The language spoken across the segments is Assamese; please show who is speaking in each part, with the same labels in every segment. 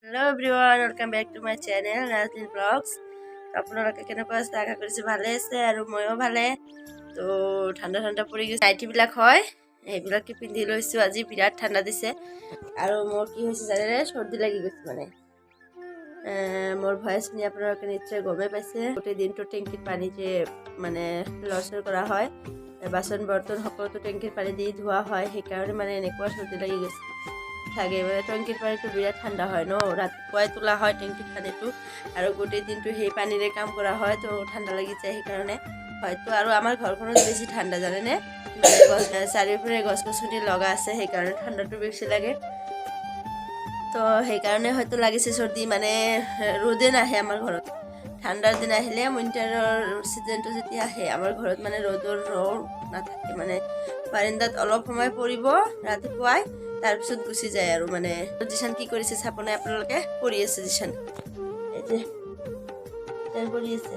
Speaker 1: Hello everyone, welcome back to my channel Najnin vlogs. আপোনালোকে কেনেকুৱা আছে আশা কৰিছো ভালে আছে আৰু ময়ো ভালে। তো ঠাণ্ডা ঠাণ্ডা পৰি গৈছে, নাইটিবিলাক হয় এইবিলাকে পিন্ধি লৈছো। আজি বিৰাট ঠাণ্ডা দিছে আৰু মোৰ কি হৈছে জানেনে, সৰ্দি লাগি গৈছে। মানে মোৰ ভয়েস শুনি আপোনালোকে নিশ্চয় গমে পাইছে। গোটেই দিনটো টেংকিৰ পানী যে মানে লৰচৰ কৰা হয়, বাচন বৰ্তন সকলোতো টেংকিৰ পানী দি ধোৱা হয়, সেইকাৰণে মানে এনেকুৱা সৰ্দি লাগি গৈছে থাকে। মানে টেংকিৰ পানীটো বিৰাট ঠাণ্ডা হয় ন, ৰাতিপুৱাই তোলা হয় টেংকিৰ পানীটো আৰু গোটেই দিনটো সেই পানীৰে কাম কৰা হয়, তো ঠাণ্ডা লাগি যায় সেইকাৰণে হয়তো। আৰু আমাৰ ঘৰখনত বেছি ঠাণ্ডা জানেনে, মানে চাৰিওফালে গছ গছনি লগা আছে, সেইকাৰণে ঠাণ্ডাটো বেছি লাগে। তো সেইকাৰণে হয়তো লাগিছে চৰ্দি। মানে ৰ'দে নাহে আমাৰ ঘৰত। ঠাণ্ডাৰ দিন আহিলে উইণ্টাৰৰ ছিজনটো যেতিয়া আহে আমাৰ ঘৰত মানে ৰ'দৰ নাথাকে। মানে বাৰিন্দাত অলপ সময় পৰিব ৰাতিপুৱাই, তাৰপিছত গুচি যায় আৰু। মানে জিশান কি কৰিছে চাব নাই আপোনালোকে, পঢ়ি আছে জিশান, এই যে পঢ়ি আছে।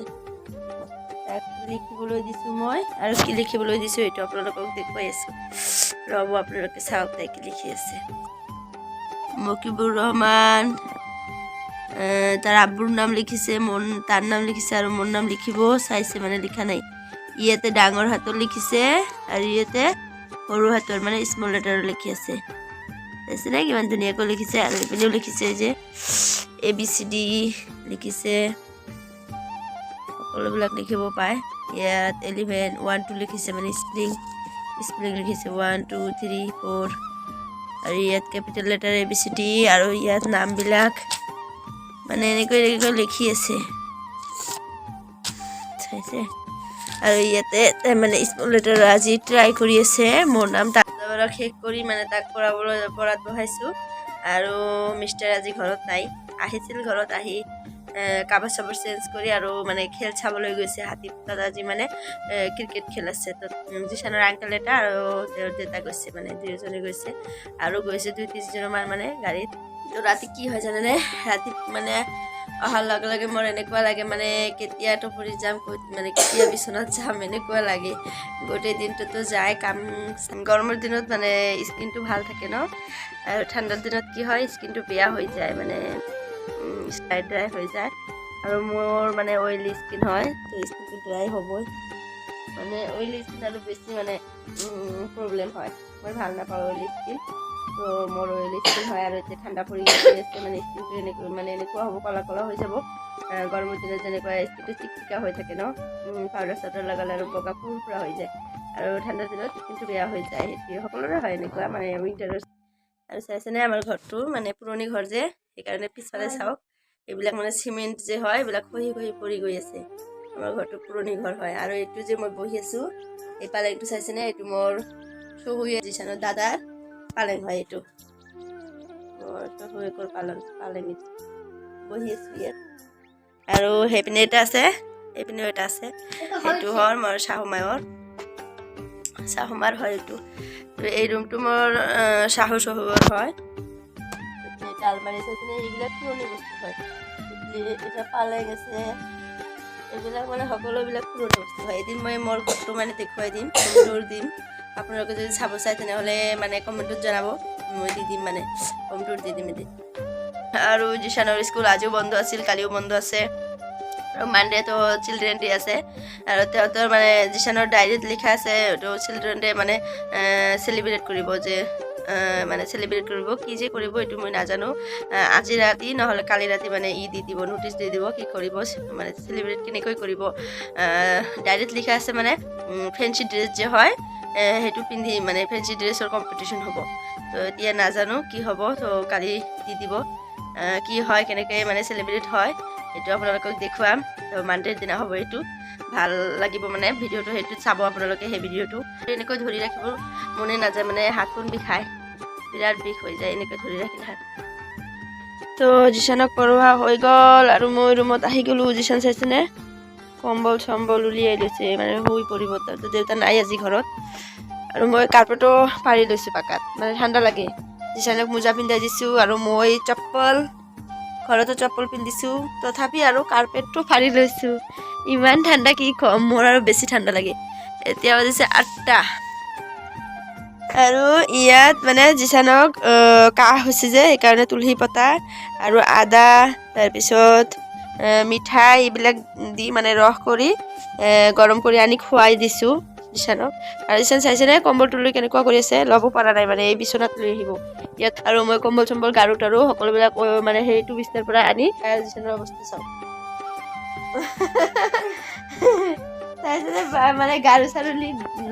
Speaker 1: তাক লিখিবলৈ দিছোঁ মই, আৰু কি লিখিবলৈ দিছোঁ এইটো আপোনালোকক দেখুৱাই আছোঁ। ৰ'ব আপোনালোকে চাওক তাই কি লিখি আছে। মকিবুৰ ৰহমান, তাৰ আব্বুৰ নাম লিখিছে, তাৰ নাম লিখিছে আৰু মোৰ নাম লিখিব চাইছে, মানে লিখা নাই। ইয়াতে ডাঙৰ হাতৰ লিখিছে আৰু ইয়াতে সৰু হাতৰ মানে স্মল লেটাৰ লিখি আছে। নে কিমান ধুনীয়াকৈ লিখিছে। আৰু এইপিনেও লিখিছে যে ABCD লিখিছে, সকলোবিলাক লিখিব পায়। ইয়াত 11 1 2 লিখিছে, মানে স্প্লিং লিখিছে 1 2 3 4। আৰু ইয়াত কেপিটেল লেটাৰ ABCD, আৰু ইয়াত নামবিলাক মানে এনেকৈ লিখি আছে চাইছে। আৰু ইয়াতে মানে স্মল লেটাৰ আজি ট্ৰাই কৰি আছে মোৰ নাম তাক শেষ কৰি, মানে তাক পঢ়াত বহাইছোঁ। আৰু মিষ্টাৰ আজি ঘৰত নাই, আহিছিল ঘৰত আহি কাপোৰ চাপোৰ চেঞ্জ কৰি আৰু মানে খেল চাবলৈ গৈছে। হাতী তাত আজি মানে ক্ৰিকেট খেল আছে। তো জিশানৰ আংকেল এটা আৰু তেওঁৰ দেউতা গৈছে, মানে দুয়োজনে গৈছে। আৰু গৈছে 2-3জনমান মানে গাড়ীত। তো ৰাতি কি হয় জানেনে, ৰাতি মানে অহাৰ লগে লগে মোৰ এনেকুৱা লাগে মানে কেতিয়া টোপনি যাম, মানে কেতিয়া বিচনাত যাম, এনেকুৱা লাগে। গোটেই দিনটোতো যায় কাম। গৰমৰ দিনত মানে স্কিনটো ভাল থাকে ন, আৰু ঠাণ্ডাৰ দিনত কি হয় স্কিনটো বেয়া হৈ যায়, মানে ড্ৰাই হৈ যায়। আৰু মোৰ মানে অইলি স্কিন হয়, তো স্কিনটো ড্ৰাই হ'বই। মানে অইলি স্কিন আৰু বেছি মানে প্ৰব্লেম হয়, মই ভাল নাপাওঁ অইলি স্কিন। তো মোৰ অইলি স্কিন হয়, আৰু এতিয়া ঠাণ্ডা পৰি আছে, মানে স্কিনটো এনেকুৱা হ'ব, কলা কলা হৈ যাব। গৰমৰ দিনত যেনেকুৱা স্কিনটো চিকচিকা হৈ থাকে ন, পাউডাৰ চাউডাৰ লগালে আৰু বগা পুৰা হৈ যায়। আৰু ঠাণ্ডাৰ দিনত স্কিনটো বেয়া হৈ যায়, সেইটো সকলোৰে হয় এনেকুৱা, মানে উইণ্টাৰৰ। আৰু চাইছেনে আমাৰ ঘৰটো মানে পুৰণি ঘৰ যে, সেইকাৰণে পিছফালে চাওক এইবিলাক মানে চিমেণ্ট যে হয়, এইবিলাক খহি খহি পৰি গৈ আছে। আমাৰ ঘৰটো পুৰণি ঘৰ হয়। আৰু এইটো যে মই বহি আছোঁ, এই পালেংটো চাইছেনে, এইটো মোৰ শহুৰ জিশানৰ দাদাৰ পালেং হয়। এইটো মোৰ শহুৰেকৰ পালেং বহি আছোঁ ইয়াত। আৰু সেইপিনে এটা আছে, এইপিনেও এটা আছে, সেইটো হ'ল মোৰ শাহুমাৰ হয় এইটো। এই ৰুমটো মোৰ শাহু শহুৰৰ হয়। আলমাৰি চাইছেনে, এইবিলাক পুৰণি বস্তু হয়। এটা পালেং আছে, এইবিলাক মানে সকলোবিলাক পুৰণি বস্তু হয়। এদিন মই মোৰ ঘৰটো মানে দেখুৱাই দিম, কমেণ্টৰ দিম। আপোনালোকে যদি চাব চাই তেনেহ'লে মানে কমেণ্টত জনাব, মই দি দিম, মানে কমেণ্টত দি দিম এদিন। আৰু জিশানৰ স্কুল আজিও বন্ধ আছিল, কালিও বন্ধ আছে। আৰু মানডেটো চিলড্ৰেন ডে আছে। আৰু সিহঁতৰ মানে জিশানৰ ডায়েৰীত লিখা আছে, এইটো চিলড্ৰেন ডে মানে চেলিব্ৰেট কৰিব, যে মানে চেলিব্ৰেট কৰিব, কি যে কৰিব এইটো মই নাজানো। আজি ৰাতি নহ'লে কালি ৰাতি মানে দি দিব, ন'টিচ দি দিব কি কৰিব, মানে চেলিব্ৰেট কেনেকৈ কৰিব। ডায়েৰীত লিখা আছে মানে ফেঞ্চি ড্ৰেছ যে হয়, সেইটো পিন্ধি মানে ফেঞ্চি ড্ৰেছৰ কম্পিটিশ্যন হ'ব। তো এতিয়া নাজানো কি হ'ব, তো কালি দি দিব কি হয়, কেনেকৈ মানে চেলিব্ৰেট হয়, সেইটো আপোনালোকক দেখুৱাম। তো মানডেৰ দিনা হ'ব এইটো, ভাল লাগিব মানে ভিডিঅ'টো, সেইটো চাব আপোনালোকে। সেই ভিডিঅ'টো এনেকৈ ধৰি ৰাখিব মনে নাযায়, মানে হাতখন বিষায়, বিৰাট বিষ হৈ যায় এনেকৈ ধৰি ৰাখিলে হাত। তো জিশানক পঢ়োৱা হৈ গ'ল, আৰু মই ৰুমত আহি গ'লোঁ। জিশান চাইছেনে, কম্বল চম্বল উলিয়াই লৈছে, মানে শুই পৰিব। তাৰতো দেউতা নাই আজি ঘৰত, আৰু মই কাৰ্পেটো পাৰি লৈছোঁ পাকাত, মানে ঠাণ্ডা লাগে। জিশানক মোজা পিন্ধাই দিছোঁ, আৰু মই ঘৰতো চপ্পল পিন্ধিছোঁ, তথাপি আৰু কাৰ্পেটটো পাৰি লৈছোঁ। ইমান ঠাণ্ডা কি ক'ম, মোৰ আৰু বেছি ঠাণ্ডা লাগে। এতিয়া বাজিছে 8টা, আৰু ইয়াত মানে জিচানক কাহ হৈছে যে সেইকাৰণে তুলসী পতা আৰু আদা তাৰপিছত মিঠাই এইবিলাক দি মানে ৰস কৰি গৰম কৰি আনি খুৱাই দিছোঁ জিচানক। আৰু জিচান চাইছেনে কম্বল তুলি কেনেকুৱা কৰি আছে, ল'ব পৰা নাই মানে এই বিচনাত লৈ আহিব ইয়াত। আৰু মই কম্বল চম্বল গাৰু তাৰু সকলোবিলাক মানে সেইটো বিচনাৰ পৰা আনি জিচানৰ অৱস্থা চাওঁ। তাৰপিছতে মানে গাৰু চাৰু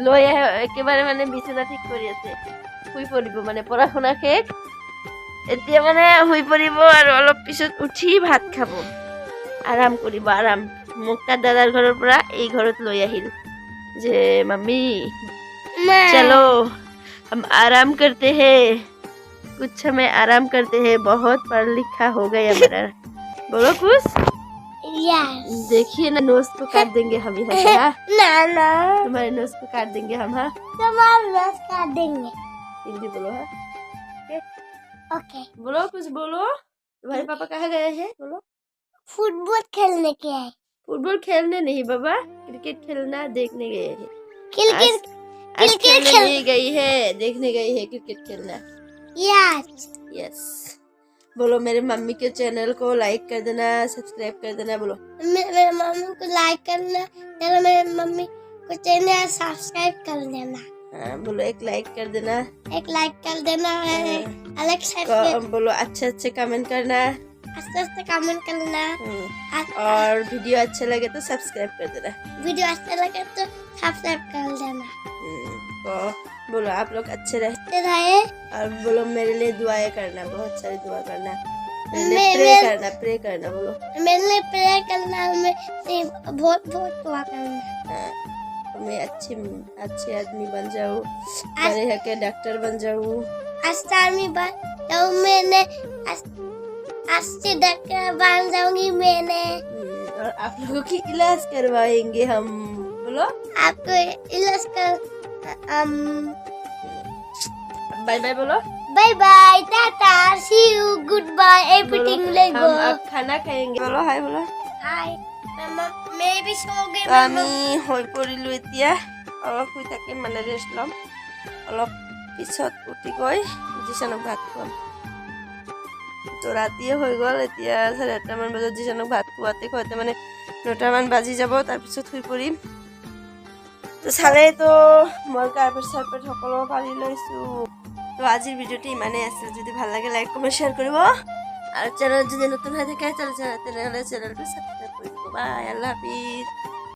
Speaker 1: লৈ আহে একেবাৰে মানে বিচনা ঠিক কৰি আছে, শুই পৰিব মানে পঢ়া শুনা শেষ এতিয়া মানে শুই পৰিব আৰু অলপ পিছত উঠি ভাত খাব, আৰাম কৰিব আৰাম। মোক তাৰ দাদাৰ ঘৰৰ পৰা এই ঘৰত লৈ আহিল যে मम्मी चलो हम आराम करते हैं, कुछ समय आराम करते हैं, बहुत पढ़ लिखा हो गया हमारा। बोलो कुछ। देखिए ना नोज को काट देंगे हम यहाँ से। ना तुम्हारे नोज को काट देंगे हम। हाँ तुम्हारा नोज काट देंगे। हिंदी बोलो। हाँ ओके बोलो कुछ बोलो। तुम्हारे पापा कहाँ गए हैं बोलो। फुटबॉल खेलने के आए। फुटबॉल खेलने नहीं बाबा, क्रिकेट खेलना देखने गए हैं। आज खेलने नहीं गई है, देखने गई है क्रिकेट खेलना। यस बोलो मेरे मम्मी के चैनल को लाइक कर देना, सब्सक्राइब कर देना। बोलो मेरे मम्मी को लाइक करना, मेरे मम्मी को चैनल सब्सक्राइब कर देना। हाँ बोलो एक लाइक कर देना, एक लाइक कर देना। बोलो अच्छे अच्छे कमेंट करना, अच्छे अच्छे कमेंट करना। और वीडियो अच्छा लगे तो सब्सक्राइब कर देना, वीडियो अच्छा लगे तो सब्सक्राइब कर देना। तो बोलो आप लोग अच्छे रहते रहे। और बोलो मेरे लिए दुआएं करना, बहुत सारी दुआ करना, प्रे करना। बोलो मेरे लिए प्रे करना, बहुत बहुत दुआ करना। तो मैं अच्छे आदमी बन जाऊँ, बड़े होके डॉक्टर बन जाऊँ, अच्छा आदमी बन जाऊँ। मैंने अच्छे डॉक्टर बन जाऊंगी मैंने। और आप लोगों की इलाज करवाएंगे हम। बोलो आपको इलाज कर बाय बाय बोलो। Bye bye tata see you good bye everything ले गो। हम अब खाना खाएंगे। बोलो हाय बोलो। हाय मैं भी सो गई। আমি হৈ পৰিলো এতিয়া, অলপ শুই থাকিম মানে ৰেষ্ট ল'ম, অলপ পিছত উঠি গৈ জিচানক ভাত খুৱাম। তো ৰাতিয়ে হৈ গ'ল, এতিয়া 8:30মান বজাত জিচানক ভাত খুৱাতে খুৱাতে মানে 9টামান বাজি যাব, তাৰপিছত শুই পৰিম। তো চালেতো মই কাৰ্পেট চাৰ্পেট সকলো পাৰি লৈছোঁ। তো আজিৰ ভিডিঅ'টো ইমানেই আছিল, যদি ভাল লাগে লাইক কমেণ্ট শ্বেয়াৰ কৰিব, আৰু চেনেল যদি নতুন হৈ থাকে তেনেহ'লে চেনেলটো ছাবস্ক্ৰাইব কৰি দিব। বাই, আল্লাহ হাফিজ।